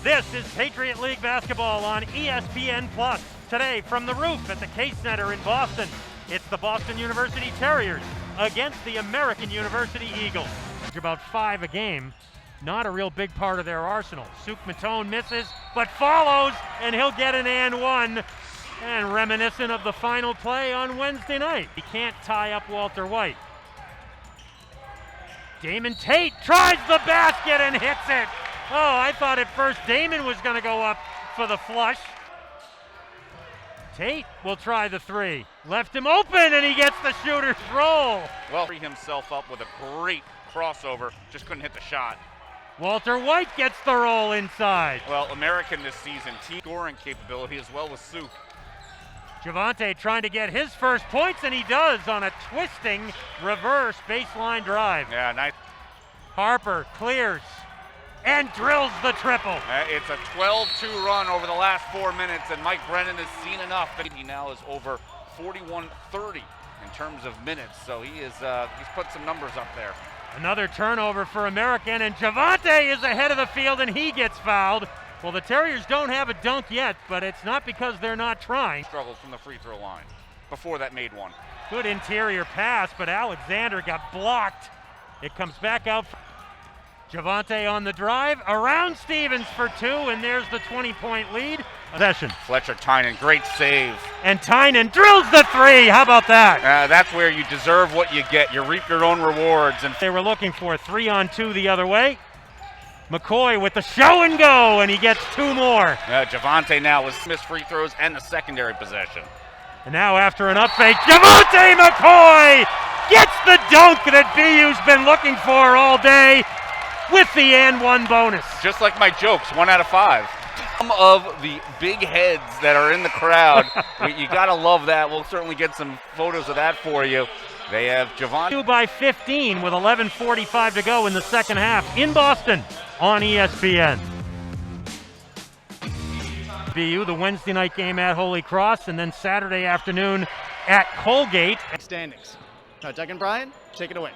This is Patriot League basketball on ESPN+. Today from the roof at the Case Center in Boston, it's the Boston University Terriers against the American University Eagles. About 5 a game, not a real big part of their arsenal. Suk Matone misses, but follows, and he'll get an and one. And reminiscent of the final play on Wednesday night. He can't tie up Walter White. Damon Tate tries the basket and hits it. Oh, I thought at first Damon was going to go up for the flush. Tate will try the three. Left him open, and he gets the shooter's roll. Well, free himself up with a great crossover. Just couldn't hit the shot. Walter White gets the roll inside. Well, American this season, team scoring capability as well as Suk. Javante trying to get his first points, and he does on a twisting reverse baseline drive. Yeah, nice. Harper clears and drills the triple. It's a 12-2 run over the last 4 minutes, and Mike Brennan has seen enough. He now is over 41-30 in terms of minutes, so he's put some numbers up there. Another turnover for American, and Javante is ahead of the field, and he gets fouled. Well, the Terriers don't have a dunk yet, but it's not because they're not trying. Struggled from the free throw line. Before that made one. Good interior pass, but Alexander got blocked. It comes back out. Javante on the drive, around Stevens for two, and there's the 20-point lead. Possession. Fletcher Tynan, great save. And Tynan drills the three. How about that? That's where you deserve what you get. You reap your own rewards. And they were looking for 3-on-2 the other way. McCoy with the show and go, and he gets 2 more. Javante now with missed free throws and the secondary possession. And now after an up fake, Javante McCoy gets the dunk that BU's been looking for all day with the and one bonus. Just like my jokes, 1 out of 5. Some of the big heads that are in the crowd, you gotta love that. We'll certainly get some photos of that for you. They have Javante by 15 with 11:45 to go in the second half in Boston on ESPN. BU, the Wednesday night game at Holy Cross, and then Saturday afternoon at Colgate. Standings. Doug and Brian, take it away.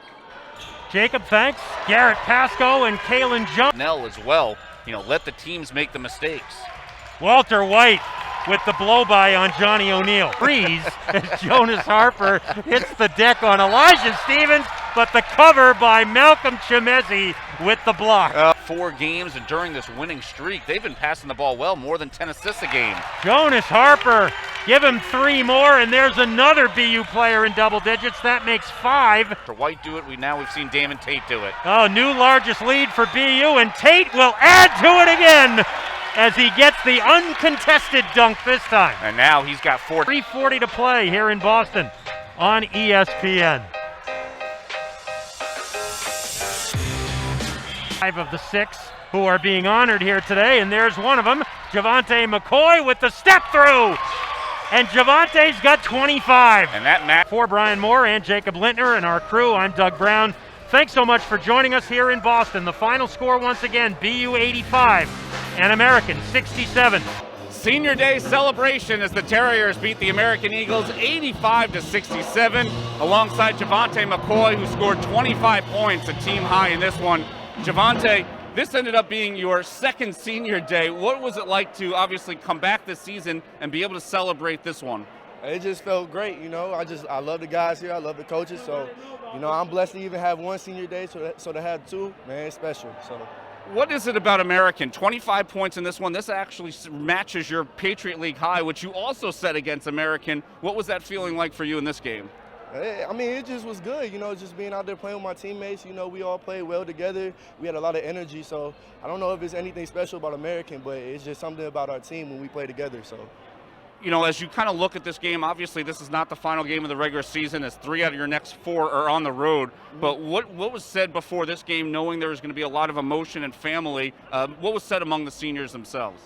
Jacob, thanks. Garrett Pascoe and Kalen Jones. Nell as well. Let the teams make the mistakes. Walter White with the blow-by on Johnny O'Neal. Freeze as Jonas Harper hits the deck on Elijah Stevens, but the cover by Malcolm Chimezi with the block. 4 games, and during this winning streak, they've been passing the ball well, more than 10 assists a game. Jonas Harper, give him 3 more, and there's another BU player in double digits. That makes 5. For White do it, we've seen Damon Tate do it. Oh, new largest lead for BU, and Tate will add to it again as he gets the uncontested dunk this time. And now he's got 3:40 to play here in Boston on ESPN. 5 of the 6 who are being honored here today, and there's one of them, Javante McCoy with the step through. And Javante's got 25. And that match. For Brian Moore and Jacob Lintner and our crew, I'm Doug Brown. Thanks so much for joining us here in Boston. The final score once again, BU 85 and American 67. Senior Day celebration as the Terriers beat the American Eagles 85-67 alongside Javante McCoy, who scored 25 points, a team high in this one. Javante, this ended up being your second Senior Day. What was it like to obviously come back this season and be able to celebrate this one? It just felt great, I love the guys here, I love the coaches, so, I'm blessed to even have one Senior Day, so to have 2, man, it's special. So, what is it about American? 25 points in this one. This actually matches your Patriot League high, which you also set against American. What was that feeling like for you in this game? It just was good, just being out there playing with my teammates. We all played well together. We had a lot of energy, so I don't know if it's anything special about American, but it's just something about our team when we play together. So, as you kind of look at this game, obviously this is not the final game of the regular season, as 3 out of your next 4 are on the road. But what was said before this game, knowing there was going to be a lot of emotion and family, what was said among the seniors themselves?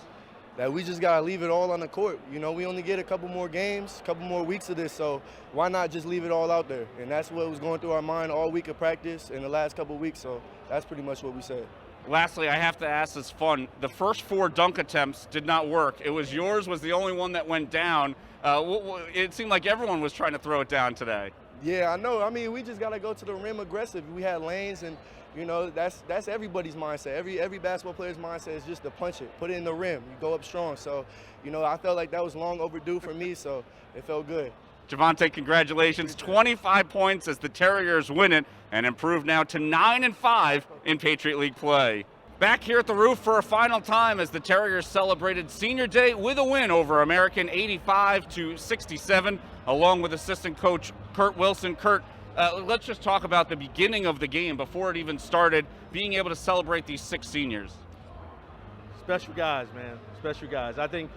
That we just got to leave it all on the court. We only get a couple more games, a couple more weeks of this, so why not just leave it all out there? And that's what was going through our mind all week of practice in the last couple of weeks, so that's pretty much what we said. Lastly, I have to ask this fun. The first 4 dunk attempts did not work. Yours was the only one that went down. It seemed like everyone was trying to throw it down today. Yeah, I know. We just got to go to the rim aggressive. We had lanes, and you know, that's everybody's mindset. Every basketball player's mindset is just to punch it, put it in the rim, you go up strong. So, you know, I felt like that was long overdue for me, so it felt good. Javonte, congratulations. 25 points as the Terriers win it and improve now to 9-5 in Patriot League play. Back here at the roof for a final time as the Terriers celebrated Senior Day with a win over American 85-67, along with assistant coach Kurt Wilson. Kurt, let's just talk about the beginning of the game before it even started, being able to celebrate these 6 seniors. Special guys, man. Special guys. I think,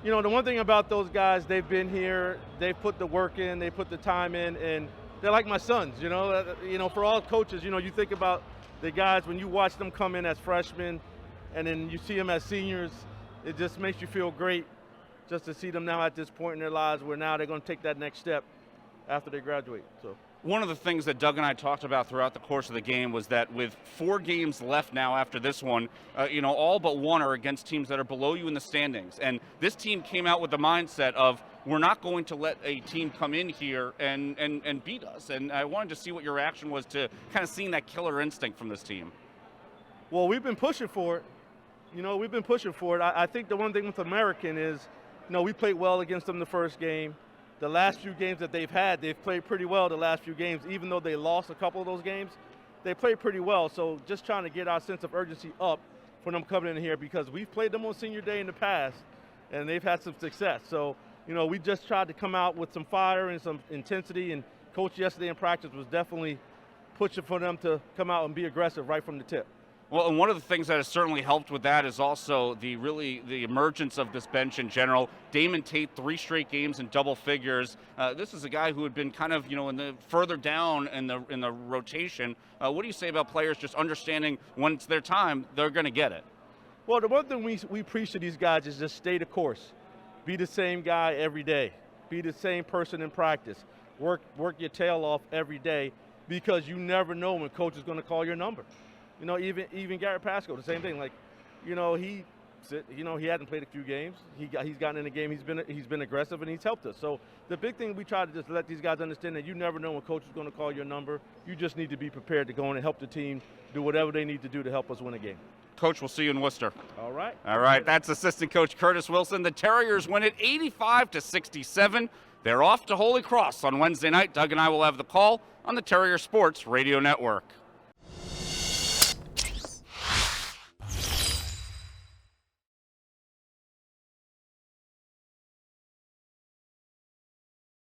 you know, the one thing about those guys, they've been here, they've put the work in, they put the time in, and they're like my sons, you know. For all coaches, you know, you think about the guys, when you watch them come in as freshmen and then you see them as seniors, it just makes you feel great just to see them now at this point in their lives where now they're going to take that next step after they graduate. So. One of the things that Doug and I talked about throughout the course of the game was that with 4 games left now after this one, all but one are against teams that are below you in the standings. And this team came out with the mindset of, we're not going to let a team come in here and beat us. And I wanted to see what your reaction was to kind of seeing that killer instinct from this team. Well, we've been pushing for it. You know, we've been pushing for it. I think the one thing with American is, we played well against them the first game. The last few games that they've had, they've played pretty well the last few games. Even though they lost a couple of those games, they played pretty well. So just trying to get our sense of urgency up for them coming in here, because we've played them on Senior Day in the past, and they've had some success. So, we just tried to come out with some fire and some intensity, and Coach yesterday in practice was definitely pushing for them to come out and be aggressive right from the tip. Well, and one of the things that has certainly helped with that is also the emergence of this bench in general. Damon Tate, 3 straight games in double figures. This is a guy who had been kind of, in the further down in the rotation. What do you say about players just understanding when it's their time, they're going to get it? Well, the one thing we preach to these guys is just stay the course. Be the same guy every day. Be the same person in practice. Work your tail off every day, because you never know when coach is going to call your number. Even Garrett Pasco, the same thing. Like, he hadn't played a few games. He's gotten in the game. He's been aggressive, and he's helped us. So the big thing, we try to just let these guys understand that you never know when coach is going to call your number. You just need to be prepared to go in and help the team do whatever they need to do to help us win a game. Coach, we'll see you in Worcester. All right. All right. That's assistant coach Curtis Wilson. The Terriers win it 85-67. They're off to Holy Cross on Wednesday night. Doug and I will have the call on the Terrier Sports Radio Network.